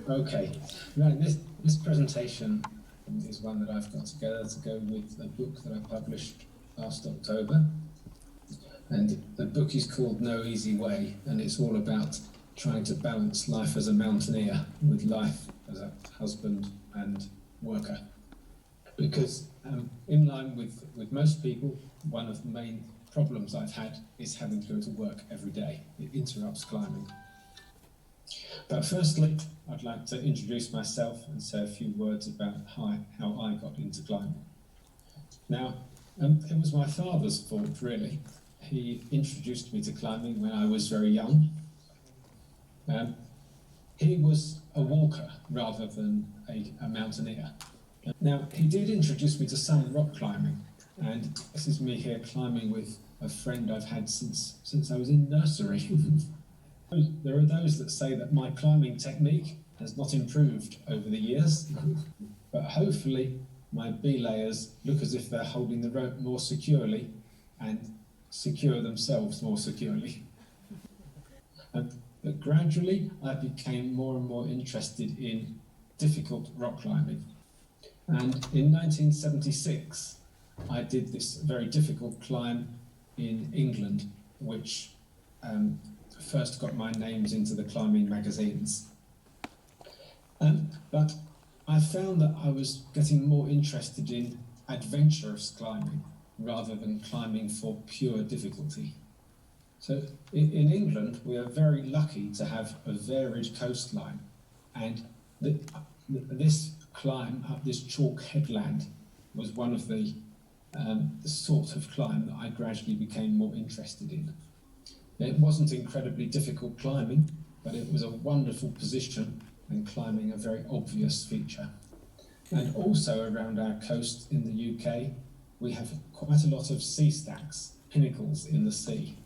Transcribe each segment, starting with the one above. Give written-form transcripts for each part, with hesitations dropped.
Okay, right, this presentation is one that I've got together to go with a book that I published last October. And the book is called No Easy Way, and it's all about trying to balance life as a mountaineer with life as a husband and worker. Because in line with most people, one of the main problems I've had is having to go to work every day. It interrupts climbing. But firstly, I'd like to introduce myself and say a few words about how I got into climbing. Now, it was my father's fault, really. He introduced me to climbing when I was very young. He was a walker rather than a mountaineer. Now, he did introduce me to some rock climbing, and this is me here climbing with a friend I've had since I was in nursery. There are those that say that my climbing technique has not improved over the years, but hopefully my belayers look as if they're holding the rope more securely and secure themselves more securely. But gradually I became more and more interested in difficult rock climbing. And in 1976 I did this very difficult climb in England, which first got my names into the climbing magazines. But I found that I was getting more interested in adventurous climbing rather than climbing for pure difficulty. So in England, we are very lucky to have a varied coastline, and this climb up this chalk headland was one of the sort of climb that I gradually became more interested in. It wasn't incredibly difficult climbing, but it was a wonderful position and climbing a very obvious feature. And also around our coast in the UK, we have quite a lot of sea stacks, pinnacles in the sea.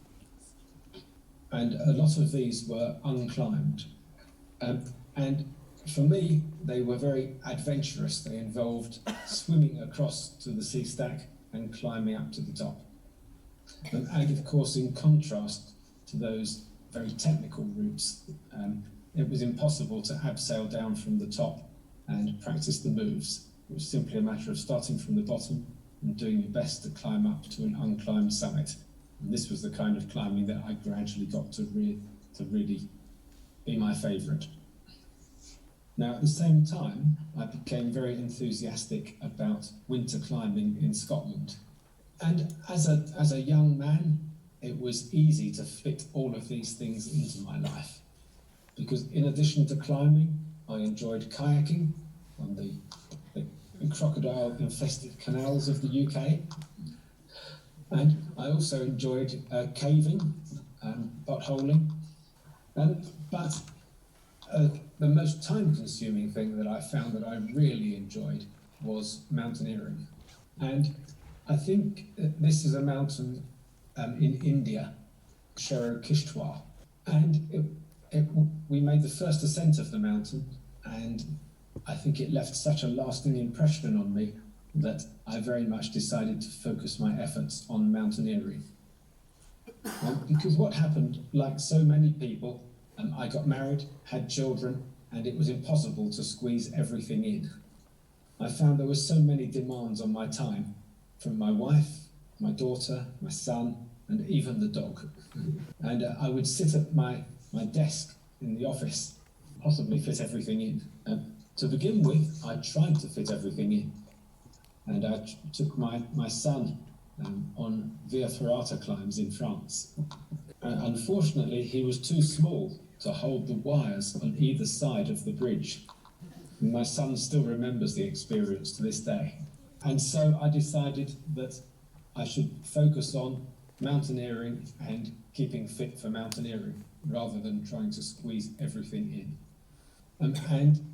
And a lot of these were unclimbed. And for me, they were very adventurous. They involved swimming across to the sea stack and climbing up to the top. And of course, in contrast to those very technical routes, it was impossible to abseil down from the top and practice the moves. It was simply a matter of starting from the bottom and doing your best to climb up to an unclimbed summit. And this was the kind of climbing that I gradually got to really be my favourite. Now, at the same time, I became very enthusiastic about winter climbing in Scotland. And as a young man, it was easy to fit all of these things into my life. Because in addition to climbing, I enjoyed kayaking on the crocodile-infested canals of the UK. And I also enjoyed caving and potholing. But the most time-consuming thing that I found that I really enjoyed was mountaineering. And I think this is a mountain in India, Kishtwar. And we made the first ascent of the mountain, and I think it left such a lasting impression on me that I very much decided to focus my efforts on mountaineering. Because what happened, like so many people, I got married, had children, and it was impossible to squeeze everything in. I found there were so many demands on my time, from my wife, my daughter, my son, and even the dog. And I would sit at my desk in the office, possibly fit everything in. To begin with, I tried to fit everything in. And I took my son on Via Ferrata climbs in France. Unfortunately, he was too small to hold the wires on either side of the bridge. And my son still remembers the experience to this day. And so I decided that I should focus on mountaineering and keeping fit for mountaineering, rather than trying to squeeze everything in. And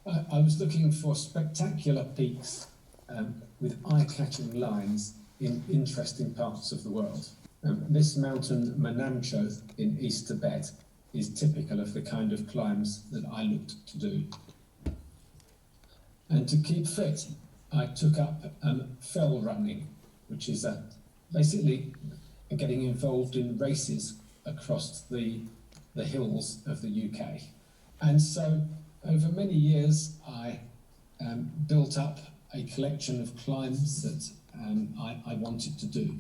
I was looking for spectacular peaks with eye-catching lines in interesting parts of the world. This mountain, Manamcho, in East Tibet, is typical of the kind of climbs that I looked to do. And to keep fit, I took up fell running, which is basically getting involved in races across the hills of the UK. And so over many years, I built up a collection of climbs that I wanted to do.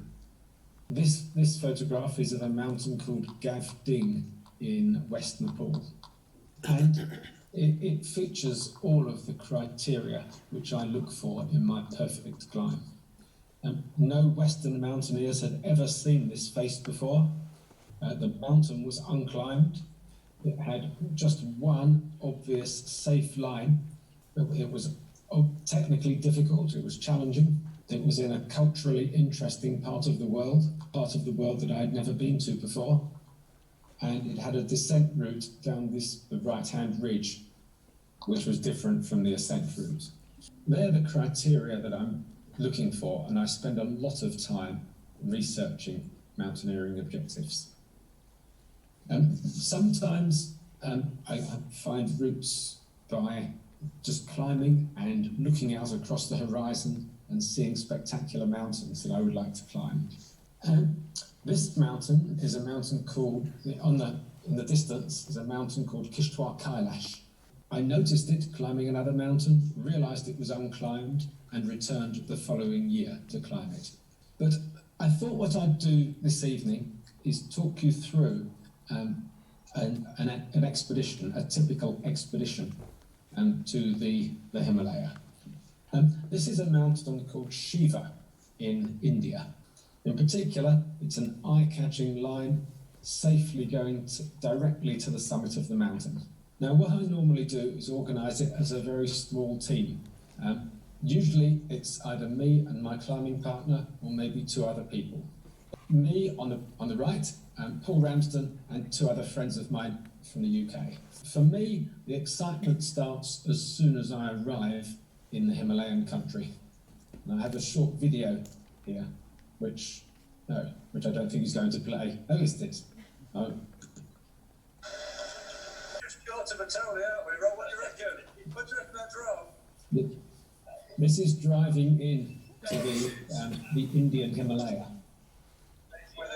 This photograph is of a mountain called Gav Ding in West Nepal, and it features all of the criteria which I look for in my perfect climb. No Western mountaineers had ever seen this face before. The mountain was unclimbed. It had just one obvious safe line. It was technically difficult, it was challenging. It was in a culturally interesting part of the world that I had never been to before. And it had a descent route down the right-hand ridge, which was different from the ascent route. They're the criteria that I'm looking for, and I spend a lot of time researching mountaineering objectives. Sometimes I find routes by just climbing and looking out across the horizon and seeing spectacular mountains that I would like to climb. This mountain is a mountain called, in the distance, is a mountain called Kishtwar Kailash. I noticed it climbing another mountain, realised it was unclimbed, and returned the following year to climb it. But I thought what I'd do this evening is talk you through an expedition, a typical expedition to the Himalaya. This is a mountain called Shiva in India. In particular, it's an eye-catching line safely going directly to the summit of the mountain. Now, what I normally do is organise it as a very small team. Usually, it's either me and my climbing partner, or maybe two other people. Me on the right, Paul Ramsden, and two other friends of mine from the UK. For me, the excitement starts as soon as I arrive in the Himalayan country. And I have a short video here, which I don't think is going to play. Oh, is it? Oh. Just short of a Tony, aren't we, Rob? What do you reckon? What do you reckon that drove? This is driving in to the Indian Himalaya. Where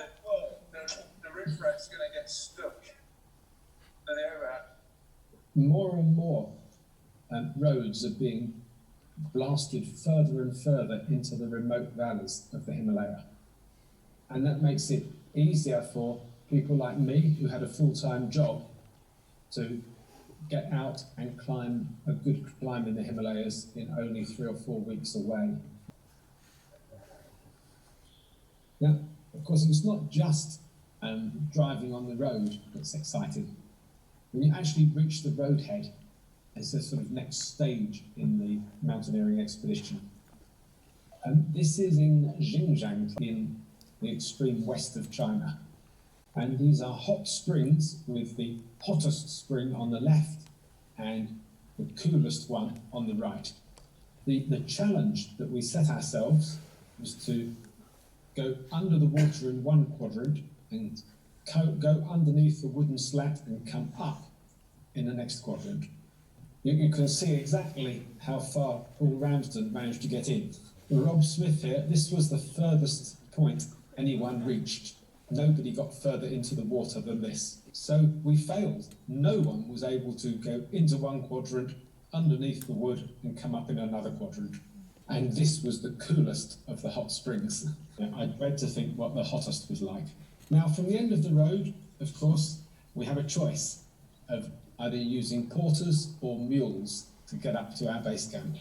the riffraff's going to get stuck. So there we're at. More and more roads are being blasted further and further into the remote valleys of the Himalaya. And that makes it easier for people like me, who had a full-time job, to get out and climb a good climb in the Himalayas in only 3 or 4 weeks away. Now, of course, it's not just driving on the road that's exciting. When you actually reach the roadhead, it's the sort of next stage in the mountaineering expedition. This is in Xinjiang, in the extreme west of China. And these are hot springs, with the hottest spring on the left and the coolest one on the right. The challenge that we set ourselves was to go under the water in one quadrant and go underneath the wooden slat and come up in the next quadrant. You can see exactly how far Paul Ramsden managed to get in. Rob Smith here, this was the furthest point anyone reached. Nobody got further into the water than this. So we failed. No one was able to go into one quadrant, underneath the wood, and come up in another quadrant. And this was the coolest of the hot springs. I dread to think what the hottest was like. Now, from the end of the road, of course, we have a choice of either using porters or mules to get up to our base camp.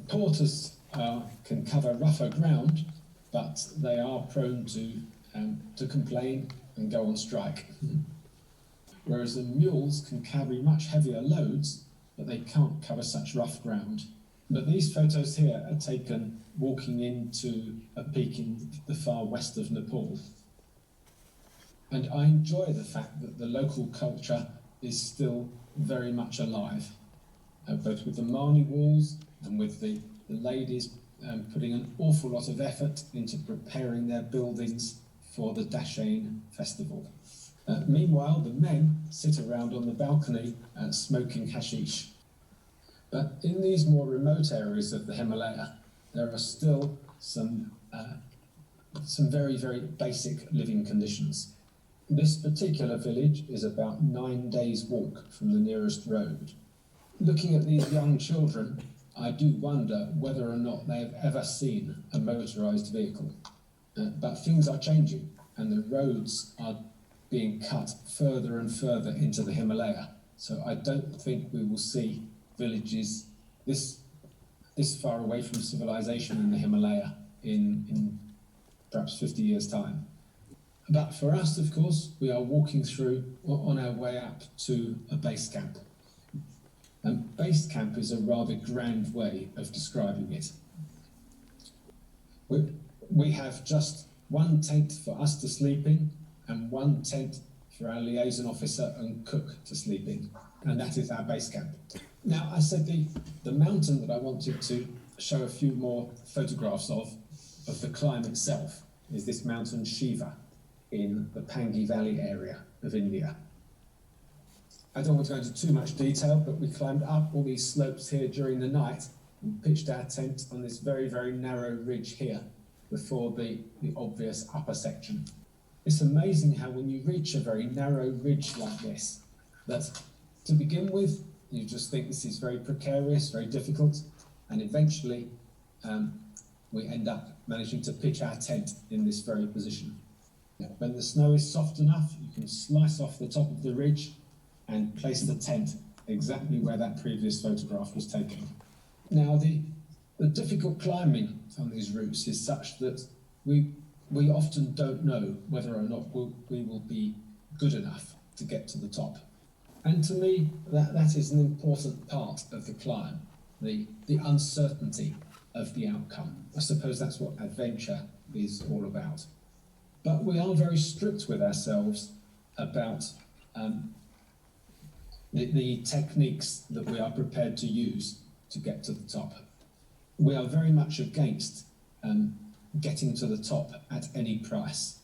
Porters can cover rougher ground, but they are prone to complain and go on strike. Whereas the mules can carry much heavier loads, but they can't cover such rough ground. But these photos here are taken walking into a peak in the far west of Nepal. And I enjoy the fact that the local culture is still very much alive, both with the Mani walls and with the ladies putting an awful lot of effort into preparing their buildings for the Dashain festival. Meanwhile, the men sit around on the balcony smoking hashish. But in these more remote areas of the Himalaya, there are still some very, very basic living conditions. This particular village is about 9 days' walk from the nearest road. looking at these young children, I do wonder whether or not they have ever seen a motorised vehicle. But things are changing, and the roads are being cut further and further into the Himalaya. So I don't think we will see villages this far away from civilization in the Himalaya in perhaps 50 years' time. But for us, of course, we are walking through on our way up to a base camp. And base camp is a rather grand way of describing it. We have just one tent for us to sleep in and one tent for our liaison officer and cook to sleep in. And that is our base camp. Now, I said the mountain that I wanted to show a few more photographs of the climb itself is this mountain Shiva in the Pangi Valley area of India. I don't want to go into too much detail, but we climbed up all these slopes here during the night and pitched our tent on this very, very narrow ridge here before the obvious upper section. It's amazing how when you reach a very narrow ridge like this, that to begin with, you just think this is very precarious, very difficult, and eventually we end up managing to pitch our tent in this very position. When the snow is soft enough, you can slice off the top of the ridge and place the tent exactly where that previous photograph was taken. Now, the difficult climbing on these routes is such that we often don't know whether or not we will be good enough to get to the top. And to me, that is an important part of the climb, the uncertainty of the outcome. I suppose that's what adventure is all about. But we are very strict with ourselves about the techniques that we are prepared to use to get to the top. We are very much against getting to the top at any price.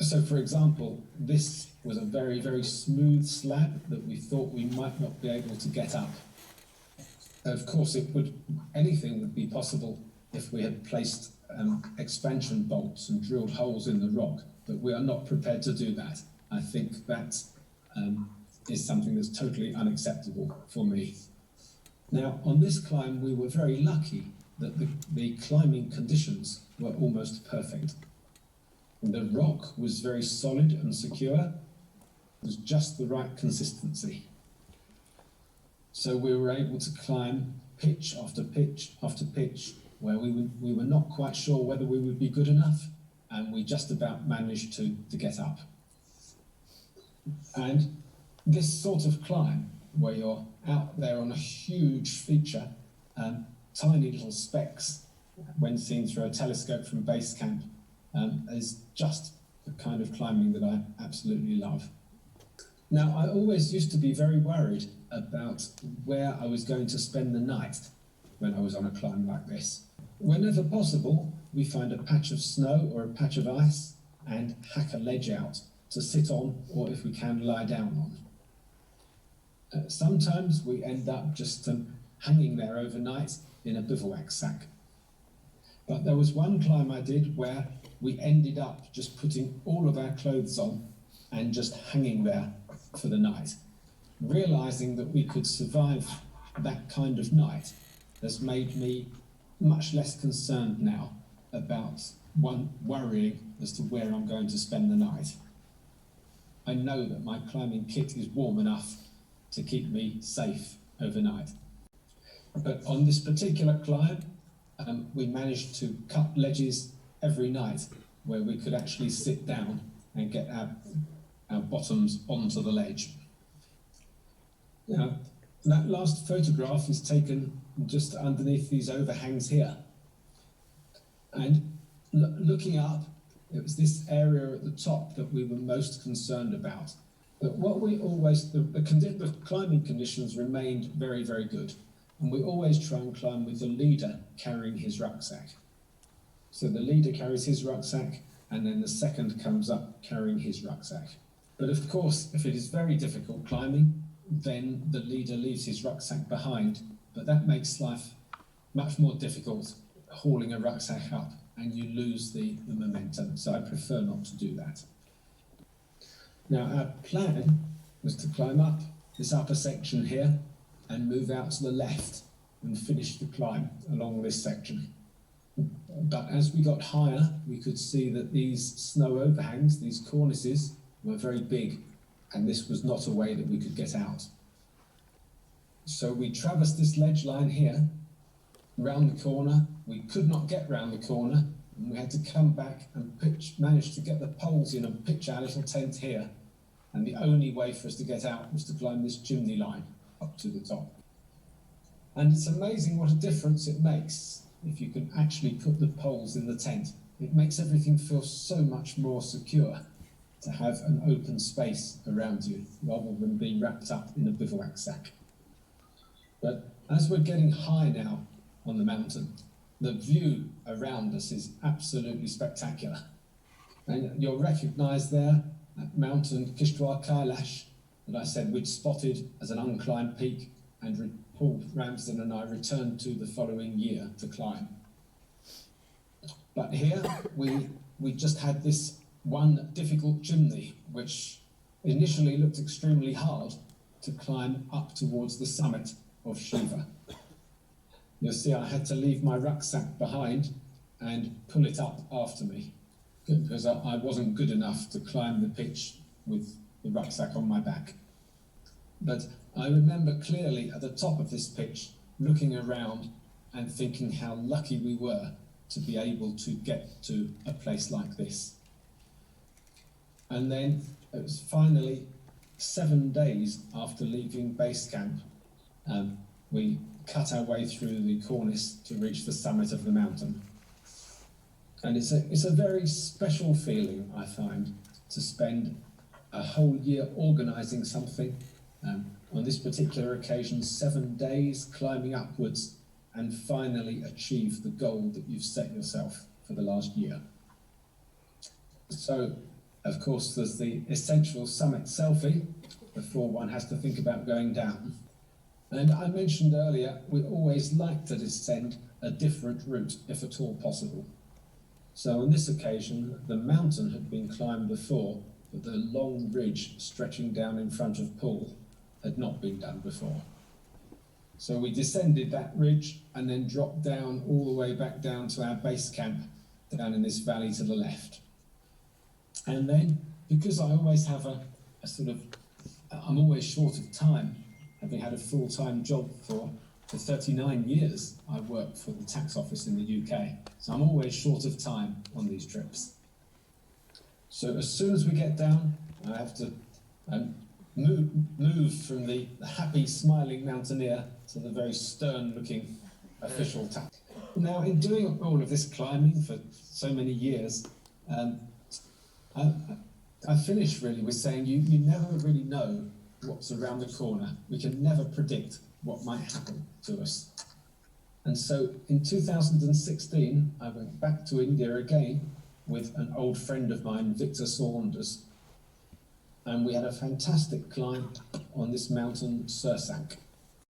So, for example, this was a very, very smooth slab that we thought we might not be able to get up. Of course, anything would be possible if we had placed expansion bolts and drilled holes in the rock, but we are not prepared to do that. I think that is something that's totally unacceptable for me. Now, on this climb, we were very lucky that the climbing conditions were almost perfect. The rock was very solid and secure. It was just the right consistency. So we were able to climb pitch after pitch after pitch, where we were not quite sure whether we would be good enough, and we just about managed to get up. And this sort of climb, where you're out there on a huge feature, tiny little specks when seen through a telescope from base camp, is just the kind of climbing that I absolutely love. Now, I always used to be very worried about where I was going to spend the night when I was on a climb like this. Whenever possible, we find a patch of snow or a patch of ice and hack a ledge out to sit on, or if we can, lie down on. Sometimes we end up just hanging there overnight in a bivouac sack. But there was one climb I did where we ended up just putting all of our clothes on and just hanging there for the night. Realizing that we could survive that kind of night has made me much less concerned now about worrying as to where I'm going to spend the night. I know that my climbing kit is warm enough to keep me safe overnight. But on this particular climb, we managed to cut ledges every night where we could actually sit down and get our bottoms onto the ledge. Now, that last photograph is taken just underneath these overhangs here. And looking up, it was this area at the top that we were most concerned about. But what we always, the climbing conditions remained very, very good. And we always try and climb with the leader carrying his rucksack. So the leader carries his rucksack, and then the second comes up carrying his rucksack. But of course, if it is very difficult climbing, then the leader leaves his rucksack behind, but that makes life much more difficult, hauling a rucksack up, and you lose the momentum, so I prefer not to do that. Now, our plan was to climb up this upper section here and move out to the left and finish the climb along this section. But as we got higher, we could see that these snow overhangs, these cornices, were very big, and this was not a way that we could get out. So we traversed this ledge line here, round the corner. We could not get round the corner, and we had to come back and manage to get the poles in and pitch our little tent here. And the only way for us to get out was to climb this chimney line up to the top. And it's amazing what a difference it makes if you can actually put the poles in the tent. It makes everything feel so much more secure to have an open space around you rather than being wrapped up in a bivouac sack. But as we're getting high now on the mountain, the view around us is absolutely spectacular. And you'll recognise there that mountain Kishtwar Kailash that I said we'd spotted as an unclimbed peak, and Paul Ramsden and I returned to the following year to climb. But here we just had this one difficult chimney, which initially looked extremely hard to climb up towards the summit of Shiva. You'll see I had to leave my rucksack behind and pull it up after me because I wasn't good enough to climb the pitch with the rucksack on my back. But I remember clearly at the top of this pitch looking around and thinking how lucky we were to be able to get to a place like this. And then it was finally 7 days after leaving base camp, we cut our way through the cornice to reach the summit of the mountain. And it's a very special feeling, I find, to spend a whole year organising something. On this particular occasion, 7 days climbing upwards and finally achieve the goal that you've set yourself for the last year. So, of course, there's the essential summit selfie before one has to think about going down. And I mentioned earlier, we always like to descend a different route, if at all possible. So on this occasion, the mountain had been climbed before, but the long ridge stretching down in front of Paul had not been done before. So we descended that ridge and then dropped down all the way back down to our base camp, down in this valley to the left. And then, because I always have I'm always short of time, having had a full-time job for 39 years, I worked for the tax office in the UK. So I'm always short of time on these trips. So as soon as we get down, I have to move from the happy, smiling mountaineer to the very stern-looking official tax. Now, in doing all of this climbing for so many years, I finished really with saying you never really know what's around the corner. We can never predict what might happen to us. And so in 2016, I went back to India again with an old friend of mine, Victor Saunders, and we had a fantastic climb on this mountain Sursak.